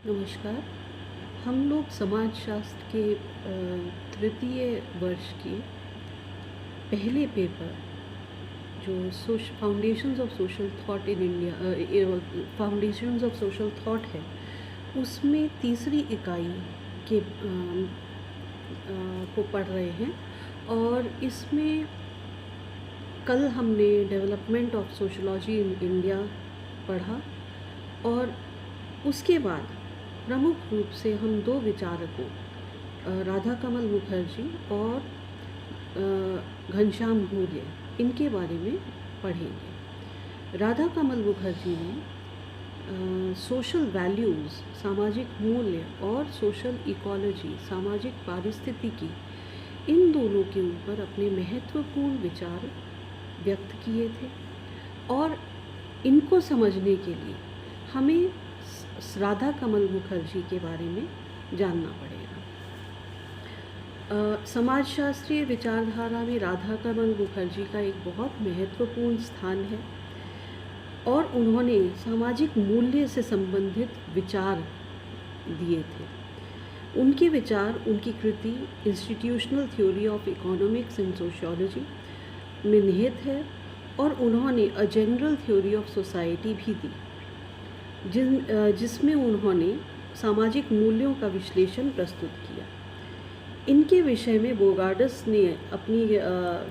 नमस्कार। हम लोग समाजशास्त्र के तृतीय वर्ष के पहले पेपर जो foundations of social thought in India, foundations of social thought है, उसमें तीसरी इकाई के को पढ़ रहे हैं। और इसमें कल हमने development of sociology in India पढ़ा, और उसके बाद प्रमुख रूप से हम दो विचारकों राधा कमल मुखर्जी और घनश्याम घूर्य, इनके बारे में पढ़ेंगे। राधा कमल मुखर्जी ने सोशल वैल्यूज़, सामाजिक मूल्य, और सोशल इकोलॉजी, सामाजिक पारिस्थितिकी, इन दोनों के ऊपर अपने महत्वपूर्ण विचार व्यक्त किए थे। और इनको समझने के लिए हमें राधा कमल मुखर्जी के बारे में जानना पड़ेगा। समाजशास्त्रीय विचारधारा में राधा कमल मुखर्जी का एक बहुत महत्वपूर्ण स्थान है, और उन्होंने सामाजिक मूल्य से संबंधित विचार दिए थे। उनके विचार, उनकी कृति institutional theory of economics and sociology में निहित है, और उन्होंने a general theory of society भी दी, जिसमें उन्होंने सामाजिक मूल्यों का विश्लेषण प्रस्तुत किया। इनके विषय में बोगार्डस ने अपनी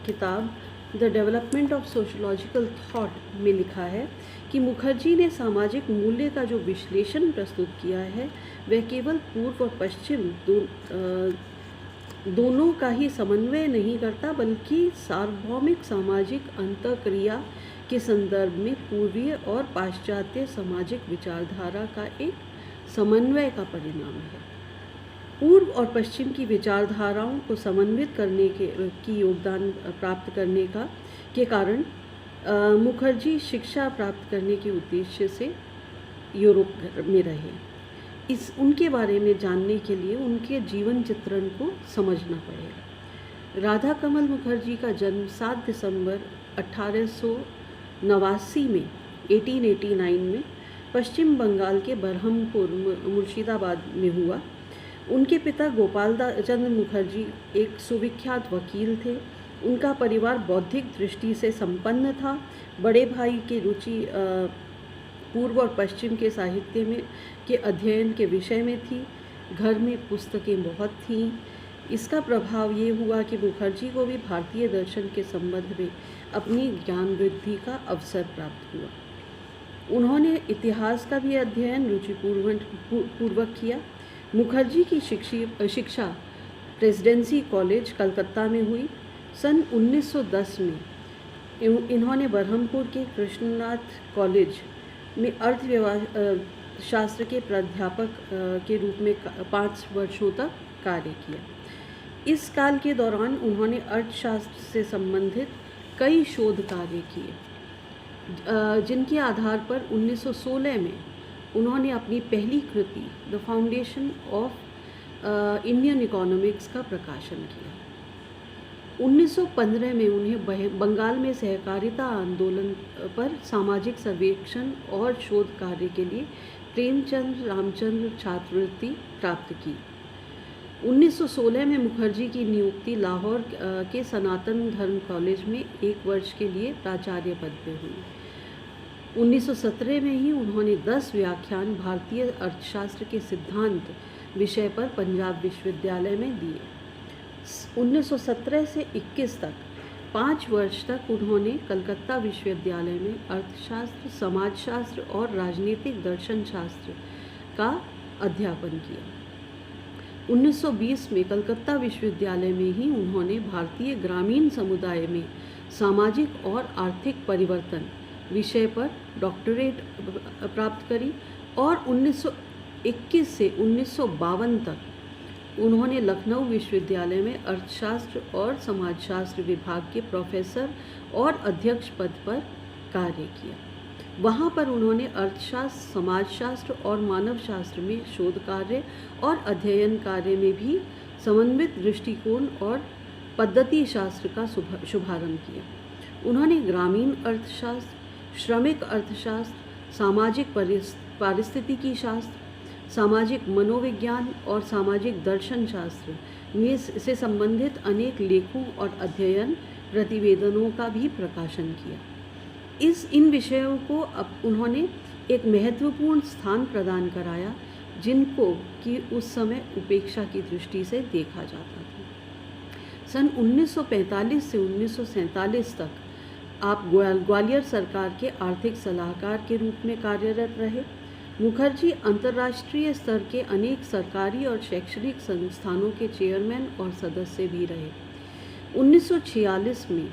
किताब the development of sociological thought में लिखा है कि मुखर्जी ने सामाजिक मूल्य का जो विश्लेषण प्रस्तुत किया है, वह केवल पूर्व और पश्चिम दोनों का ही समन्वय नहीं करता, बल्कि सार्वभौमिक सामाजिक अंतःक्रिया के संदर्भ में पूर्वीय और पाश्चात्य सामाजिक विचारधारा का एक समन्वय का परिणाम है। पूर्व और पश्चिम की विचारधाराओं को समन्वित करने की योगदान प्राप्त करने के कारण मुखर्जी शिक्षा प्राप्त करने के उद्देश्य से यूरोप में रहे। उनके बारे में जानने के लिए उनके जीवन चित्रण को समझना पड़ेगा। राधा कमल मुखर्जी का जन्म 7 दिसंबर 1889 में 1889 में पश्चिम बंगाल के बरहमपुर, मुर्शिदाबाद में हुआ। उनके पिता गोपाल चंद्र मुखर्जी एक सुविख्यात वकील थे। उनका परिवार बौद्धिक दृष्टि से संपन्न था। बड़े भाई की रुचि पूर्व और पश्चिम के साहित्य में के अध्ययन के विषय में थी। घर में पुस्तकें बहुत थीं। इसका प्रभाव ये हुआ कि मुखर्जी को भी भारतीय दर्शन के संबंध में अपनी ज्ञान वृद्धि का अवसर प्राप्त हुआ। उन्होंने इतिहास का भी अध्ययन रुचिपूर्वक किया। मुखर्जी की शिक्षा प्रेसिडेंसी कॉलेज कलकत्ता में हुई। सन 1910 में इन्होंने बरहमपुर के कृष्णनाथ कॉलेज में अर्थशास्त्र के प्राध्यापक के रूप में 5 वर्षों तक कार्य किया। इस काल के दौरान उन्होंने अर्थशास्त्र से संबंधित कई शोध कार्य किए, जिनके आधार पर 1916 में उन्होंने अपनी पहली कृति the foundation of Indian economics का प्रकाशन किया। 1915 में उन्हें बंगाल में सहकारिता आंदोलन पर सामाजिक सर्वेक्षण और शोध कार्य के लिए प्रेमचंद रामचंद्र छात्रवृत्ति प्राप्त की। 1916 में मुखर्जी की नियुक्ति लाहौर के सनातन धर्म कॉलेज में 1 वर्ष के लिए प्राचार्य पद पर हुई। 1917 में ही उन्होंने 10 व्याख्यान भारतीय अर्थशास्त्र के सिद्धांत विषय पर पंजाब विश्वविद्यालय में दिए। 1917 से 21 तक 5 वर्ष तक उन्होंने कलकत्ता विश्वविद्यालय में अर्थशास्त्र, समाजशास्त्र और राजनीतिक दर्शन शास्त्र का अध्यापन किया। 1920 में कलकत्ता विश्वविद्यालय में ही उन्होंने भारतीय ग्रामीण समुदाय में सामाजिक और आर्थिक परिवर्तन विषय पर डॉक्टरेट प्राप्त करी, और 1921 से 1952 तक उन्होंने लखनऊ विश्वविद्यालय में अर्थशास्त्र और समाजशास्त्र विभाग के प्रोफेसर और अध्यक्ष पद पर कार्य किया। वहाँ पर उन्होंने अर्थशास्त्र, समाजशास्त्र और मानवशास्त्र में शोध कार्य और अध्ययन कार्य में भी समन्वित दृष्टिकोण और पद्धति शास्त्र का शुभारंभ किया। उन्होंने ग्रामीण अर्थशास्त्र, श्रमिक अर्थशास्त्र, सामाजिक पारिस्थितिकी शास्त्र, सामाजिक मनोविज्ञान और सामाजिक दर्शन शास्त्र में से संबंधित अनेक लेखों और अध्ययन प्रतिवेदनों का भी प्रकाशन किया। इन विषयों को अब उन्होंने एक महत्वपूर्ण स्थान प्रदान कराया, जिनको कि उस समय उपेक्षा की दृष्टि से देखा जाता था। सन 1945 से 1947 तक आप ग्वालियर सरकार के आर्थिक सलाहकार के रूप में कार्यरत रहे। मुखर्जी अंतर्राष्ट्रीय स्तर के अनेक सरकारी और शैक्षणिक संस्थानों के चेयरमैन और सदस्य भी रहे। 1946 में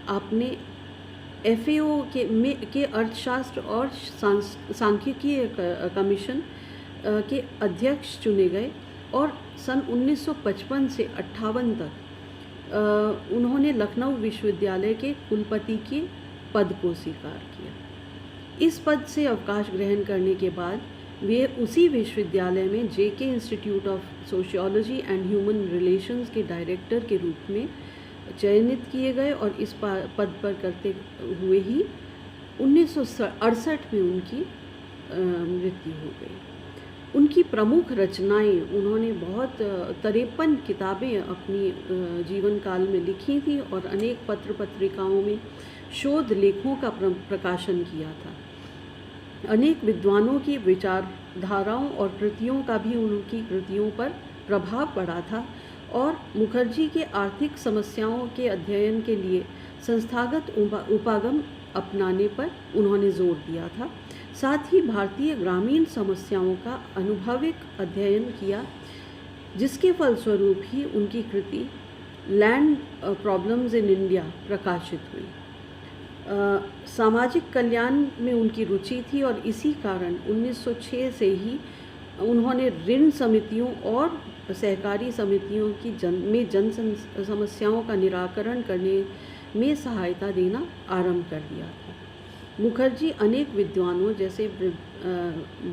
आपने FAO के अर्थशास्त्र और सांख्यिकीय कमीशन के अध्यक्ष चुने गए और सन 1955 से 58 तक उन्होंने लखनऊ विश्वविद्यालय के कुलपति के पद को स्वीकार किया। इस पद से अवकाश ग्रहण करने के बाद वे उसी विश्वविद्यालय में JK institute of sociology and human relations के डायरेक्टर के रूप में चयनित किए गए और इस पद पर करते हुए ही 1968 में उनकी मृत्यु हो गई। उनकी प्रमुख रचनाएं, उन्होंने बहुत 53 किताबें अपनी जीवन काल में लिखी थी और अनेक पत्र पत्रिकाओं में शोध लेखों का प्रकाशन किया था। अनेक विद्वानों की विचारधाराओं और कृतियों का भी उनकी कृतियों पर प्रभाव पड़ा था और मुखर्जी के आर्थिक समस्याओं के अध्ययन के लिए संस्थागत उपागम अपनाने पर उन्होंने जोर दिया था। साथ ही भारतीय ग्रामीण समस्याओं का अनुभविक अध्ययन किया, जिसके फलस्वरूप ही उनकी कृति लैंड प्रॉब्लम्स इन इंडिया प्रकाशित हुई। सामाजिक कल्याण में उनकी रुचि थी और इसी कारण 1906 से ही उन्होंने ऋण समितियों और सहकारी समितियों की जन समस्याओं का निराकरण करने में सहायता देना आरंभ कर दिया था। मुखर्जी अनेक विद्वानों जैसे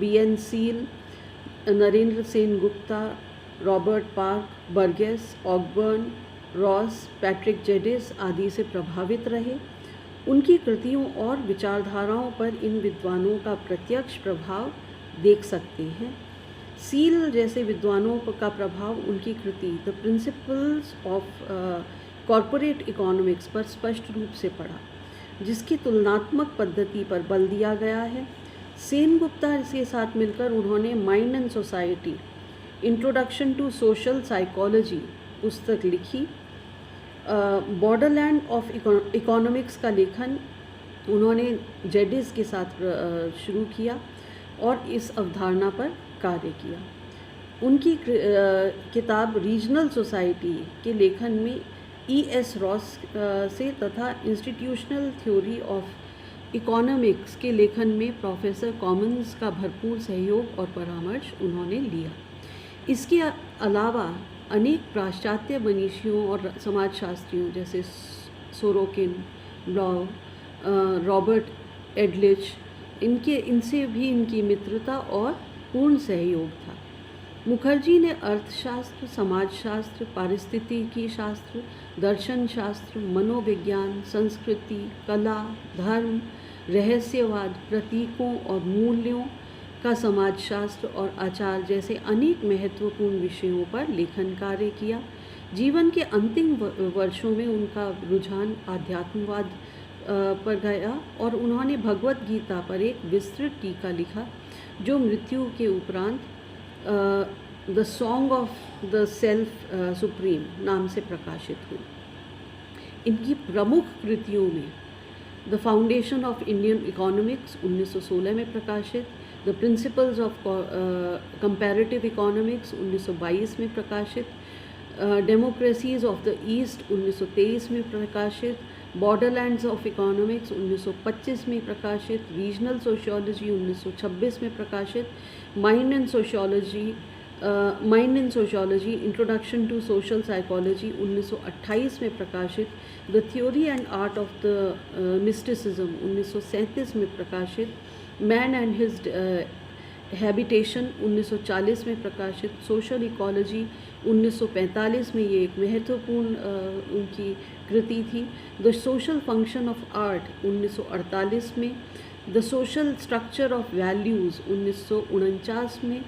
BN Seal, Narendra Sen Gupta, Robert Park, Burgess, Ogburn, Ross, Patrick Geddes आदि से प्रभावित रहे। उनकी कृतियों और विचारधाराओं पर इन विद्वानों का प्रत्यक्ष प्रभाव देख सकते हैं। सील जैसे विद्वानों का प्रभाव उनकी कृति the principles of corporate economics पर स्पष्ट रूप से पड़ा, जिसकी तुलनात्मक पद्धति पर बल दिया गया है। सेन गुप्ता के साथ मिलकर उन्होंने mind and society, introduction to social psychology पुस्तक लिखी। बॉर्डरलैंड ऑफ इकोनॉमिक्स का लेखन उन्होंने जेडिस के साथ शुरू किया और इस अवधारणा पर कार्य किया। उनकी किताब रीजनल सोसाइटी के लेखन में ES रॉस से तथा इंस्टीट्यूशनल थ्योरी ऑफ इकोनॉमिक्स के लेखन में प्रोफेसर कॉमन्स का भरपूर सहयोग और परामर्श उन्होंने लिया। इसके अलावा अनेक पाश्चात्य मनीषियों और समाजशास्त्रियों जैसे सोरोकिन, ब्लॉ, रॉबर्ट एडलिच इनसे भी इनकी मित्रता और पूर्ण सहयोग था। मुखर्जी ने अर्थशास्त्र, समाजशास्त्र, पारिस्थितिकी शास्त्र, दर्शन शास्त्र, मनोविज्ञान, संस्कृति, कला, धर्म, रहस्यवाद, प्रतीकों और मूल्यों का समाजशास्त्र और आचार जैसे अनेक महत्वपूर्ण विषयों पर लेखन कार्य किया। जीवन के अंतिम वर्षों में उनका रुझान आध्यात्मवाद पर गया और उन्होंने भगवत गीता पर एक विस्तृत टीका लिखा, जो मृत्यु के उपरांत the song of the self supreme नाम से प्रकाशित हुई। इनकी प्रमुख कृतियों में the foundation of Indian economics 1916 में प्रकाशित, the principles of comparative economics 1922 में प्रकाशित, डेमोक्रेसीज ऑफ द ईस्ट 1923 में प्रकाशित, बॉर्डरलैंड्स ऑफ इकोनॉमिक्स 1925 में प्रकाशित, रीजनल सोशियोलॉजी 1926 में प्रकाशित, mind and sociology introduction to social psychology 1928 में प्रकाशित, the theory and art of the mysticism 1937 में प्रकाशित, मैन एंड हिज हैबिटेशन 1940 में प्रकाशित, सोशल इकोलॉजी 1945 में ये एक महत्वपूर्ण उनकी कृति थी, the social function of art 1948 में, the social structure of values 1949 में,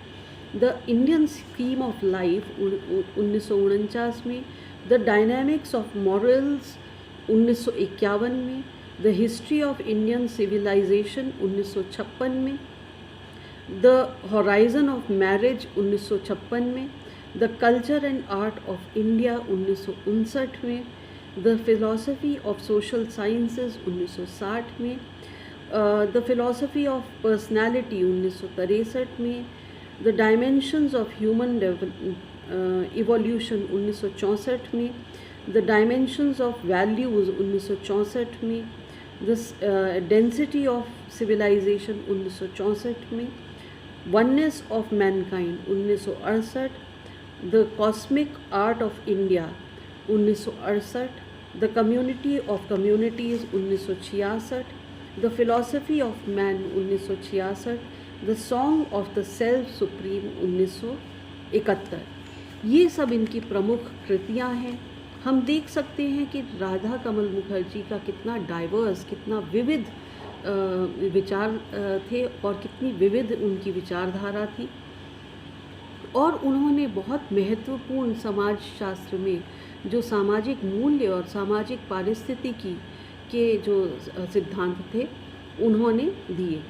the Indian scheme of life 1949 में, द डायनामिक्स ऑफ मॉरल्स 1951 में, the history of Indian civilisation 1956 में, द हॉराइजन ऑफ मैरिज 1956 में, the culture and art of India 1959 में, the philosophy of social sciences 1960 में, the philosophy of personality 1963 में, the dimensions of human evolution 1964 में, the dimensions of values 1964 में, the density of civilisation 1964 में, oneness of Mankind 1968, the cosmic art of India 1968, the community of communities 1966, the philosophy of man 1966, the song of the self supreme 1971। ये सब इनकी प्रमुख कृतियाँ हैं। हम देख सकते हैं कि राधा कमल मुखर्जी का कितना डाइवर्स, कितना विविध विचार थे और कितनी विविध उनकी विचारधारा थी, और उन्होंने बहुत महत्वपूर्ण समाज शास्त्र में जो सामाजिक मूल्य और सामाजिक पारिस्थितिकी के जो सिद्धांत थे उन्होंने दिए।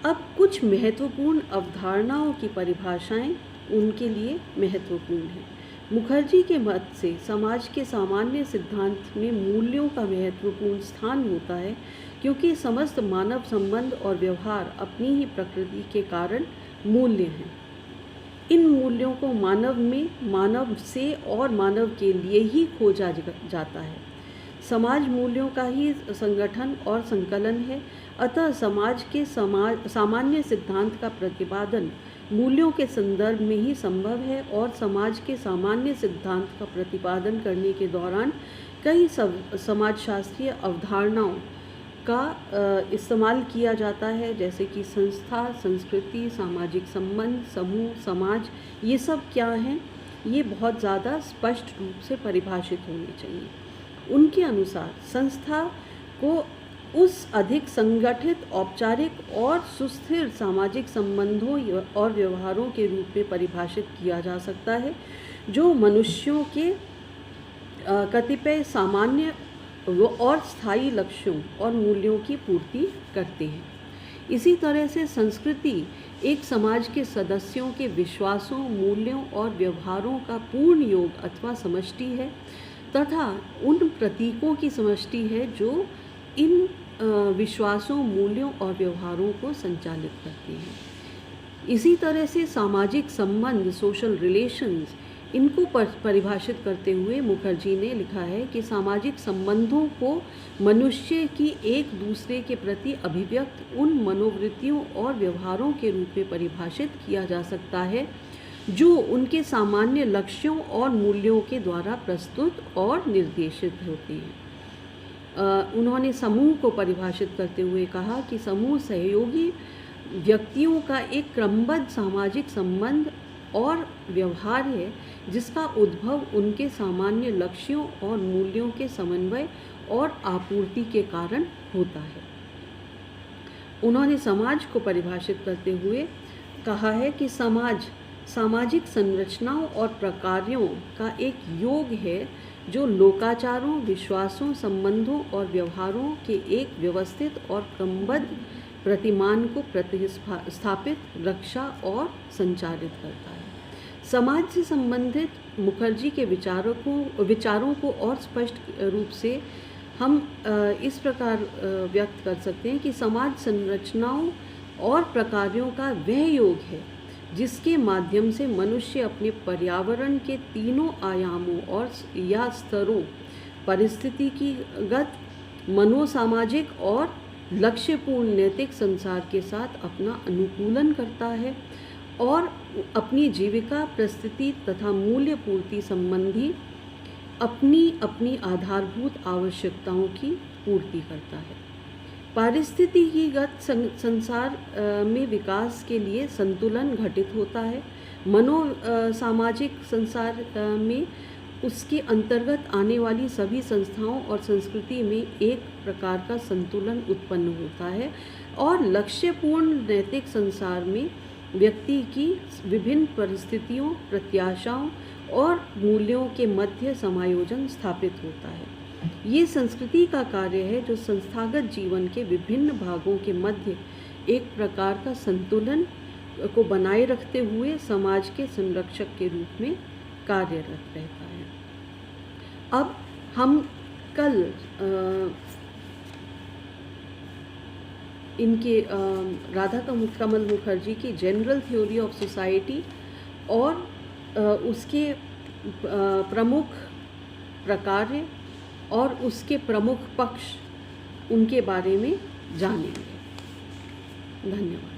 अब कुछ महत्वपूर्ण अवधारणाओं की परिभाषाएं उनके लिए महत्वपूर्ण हैं। मुखर्जी के मत से समाज के सामान्य सिद्धांत में मूल्यों का महत्वपूर्ण स्थान होता है, क्योंकि समस्त मानव संबंध और व्यवहार अपनी ही प्रकृति के कारण मूल्य हैं। इन मूल्यों को मानव में, मानव से और मानव के लिए ही खोजा जाता है। समाज मूल्यों का ही संगठन और संकलन है, अतः समाज के सामान्य सिद्धांत का प्रतिपादन मूल्यों के संदर्भ में ही संभव है, और समाज के सामान्य सिद्धांत का प्रतिपादन करने के दौरान कई समाजशास्त्रीय अवधारणाओं का इस्तेमाल किया जाता है, जैसे कि संस्था, संस्कृति, सामाजिक संबंध, समूह, समाज। ये सब क्या हैं, ये बहुत ज़्यादा स्पष्ट रूप से परिभाषित होने चाहिए। उनके अनुसार संस्था को उस अधिक संगठित, औपचारिक और सुस्थिर सामाजिक संबंधों और व्यवहारों के रूप में परिभाषित किया जा सकता है, जो मनुष्यों के कतिपय सामान्य और स्थायी लक्ष्यों और मूल्यों की पूर्ति करते हैं। इसी तरह से संस्कृति एक समाज के सदस्यों के विश्वासों, मूल्यों और व्यवहारों का पूर्ण योग अथवा समष्टि है, तथा उन प्रतीकों की समष्टि है जो इन विश्वासों, मूल्यों और व्यवहारों को संचालित करते हैं। इसी तरह से सामाजिक संबंध, सोशल रिलेशंस, इनको परिभाषित करते हुए मुखर्जी ने लिखा है कि सामाजिक संबंधों को मनुष्य की एक दूसरे के प्रति अभिव्यक्त उन मनोवृत्तियों और व्यवहारों के रूप में परिभाषित किया जा सकता है जो उनके सामान्य लक्ष्यों और मूल्यों के द्वारा प्रस्तुत और निर्देशित होते हैं। उन्होंने समूह को परिभाषित करते हुए कहा कि समूह सहयोगी व्यक्तियों का एक क्रमबद्ध सामाजिक संबंध और व्यवहार है, जिसका उद्भव उनके सामान्य लक्ष्यों और मूल्यों के समन्वय और आपूर्ति के कारण होता है। उन्होंने समाज को परिभाषित करते हुए कहा है कि समाज सामाजिक संरचनाओं और प्रकारों का एक योग है जो लोकाचारों, विश्वासों, संबंधों और व्यवहारों के एक व्यवस्थित और क्रमबद्ध प्रतिमान को प्रतिस्थापित, रक्षा और संचालित करता है। समाज से संबंधित मुखर्जी के विचारों को और स्पष्ट रूप से हम इस प्रकार व्यक्त कर सकते हैं कि समाज संरचनाओं और प्रकारों का वह योग है जिसके माध्यम से मनुष्य अपने पर्यावरण के तीनों आयामों और या स्तरों, पारिस्थितिकीगत, मनोसामाजिक और लक्ष्यपूर्ण नैतिक संसार के साथ अपना अनुकूलन करता है और अपनी जीविका, परिस्थिति तथा मूल्य पूर्ति संबंधी अपनी आधारभूत आवश्यकताओं की पूर्ति करता है। पारिस्थितिकीगत संसार में विकास के लिए संतुलन घटित होता है। सामाजिक संसार में उसके अंतर्गत आने वाली सभी संस्थाओं और संस्कृति में एक प्रकार का संतुलन उत्पन्न होता है, और लक्ष्यपूर्ण नैतिक संसार में व्यक्ति की विभिन्न परिस्थितियों, प्रत्याशाओं और मूल्यों के मध्य समायोजन स्थापित होता है। ये संस्कृति का कार्य है जो संस्थागत जीवन के विभिन्न भागों के मध्य एक प्रकार का संतुलन को बनाए रखते हुए समाज के संरक्षक के रूप में कार्यरत रहता है। अब हम कल इनके राधा कमल मुखर्जी की जनरल थ्योरी ऑफ सोसाइटी और उसके प्रमुख प्रकार्य और उसके प्रमुख पक्ष उनके बारे में जानेंगे। धन्यवाद।